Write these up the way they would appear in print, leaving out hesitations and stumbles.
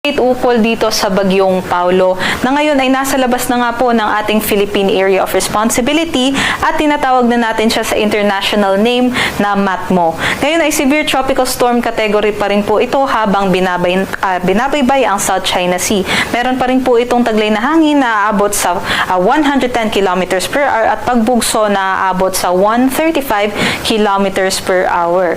Ukol dito sa Bagyong Paulo na ngayon ay nasa labas na nga po ng ating Philippine Area of Responsibility at tinatawag na natin siya sa international name na MATMO. Ngayon ay severe tropical storm category pa rin po ito habang binabaybay ang South China Sea. Meron pa rin po itong taglay na hangin na aabot sa 110 km per hour at pagbugso na aabot sa 135 km per hour.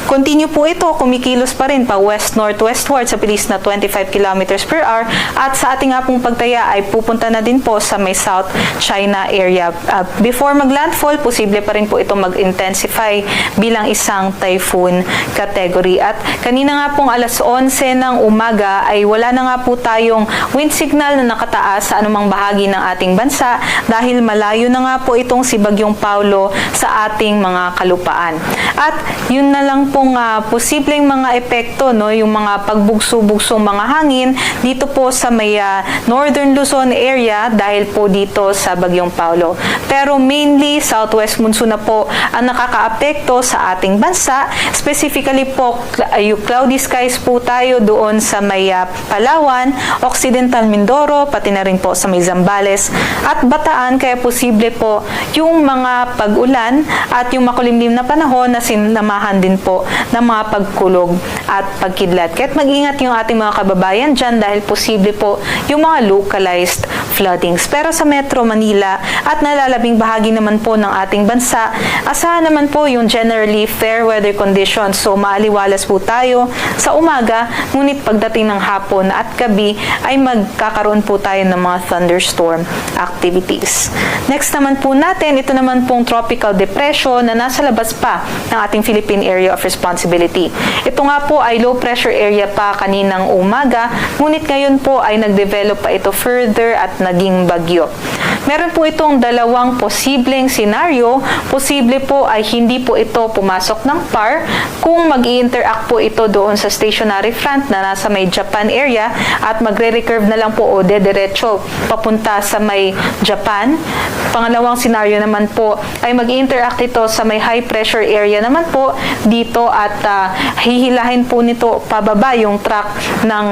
Continue po ito, kumikilos pa rin pa west-northwestward sa bilis na 25 km per hour at sa ating nga pong pagtaya ay pupunta na din po sa may South China area. Before maglandfall, posible pa rin po ito mag-intensify bilang isang typhoon category. At kanina nga pong alas 11 ng umaga ay wala na nga po tayong wind signal na nakataas sa anumang bahagi ng ating bansa dahil malayo na nga po itong si Bagyong Paulo sa ating mga kalupaan. At yun na lang pong posibleng mga epekto, no, yung mga pagbugso-bugso mga hangin dito po sa may Northern Luzon area dahil po dito sa Bagyong Paulo. Pero mainly southwest monsoon na po ang nakakaapekto sa ating bansa. Specifically po yung cloudy skies po tayo doon sa may Palawan, Occidental Mindoro, pati na rin po sa may Zambales at Bataan, kaya posible po yung mga pag-ulan at yung makulimlim na panahon na sinamahan din po ng mga pagkulog at pagkidlat. Kaya't mag-ingat yung ating mga kababayan dyan dahil posible po yung mga localized floodings. Pero sa Metro Manila at nalalabing bahagi naman po ng ating bansa, asahan naman po yung generally fair weather conditions. So maaliwalas po tayo sa umaga, ngunit pagdating ng hapon at gabi ay magkakaroon po tayo ng mga thunderstorm activities. Next naman po natin, ito naman pong tropical depression na nasa labas pa ng ating Philippine Area of Responsibility. Ito nga po ay low pressure area pa kaninang umaga, ngunit ngayon po ay nag-develop pa ito further at naging bagyo. Meron po itong dalawang posibleng senaryo. Posible po ay hindi po ito pumasok ng PAR kung mag-i-interact po ito doon sa stationary front na nasa may Japan area at magre-recurve na lang po o dediretso papunta sa may Japan. Pangalawang senaryo naman po ay mag-i-interact ito sa may high pressure area naman po dito at hihilahin po nito pababa yung track ng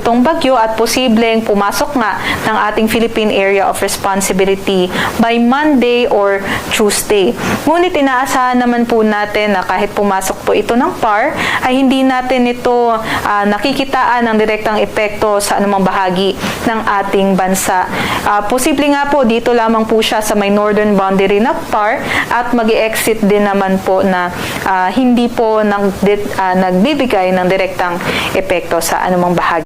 itong bagyo at posibleng pumasok nga ng ating Philippine Area of Responsibility by Monday or Tuesday. Ngunit inaasahan naman po natin na kahit pumasok po ito ng PAR ay hindi natin ito nakikitaan ng direktang epekto sa anumang bahagi ng ating bansa. Posible nga po dito lamang po siya sa may northern boundary ng PAR at mag-exit din naman po na hindi po nagbibigay ng direktang epekto sa anumang bahagi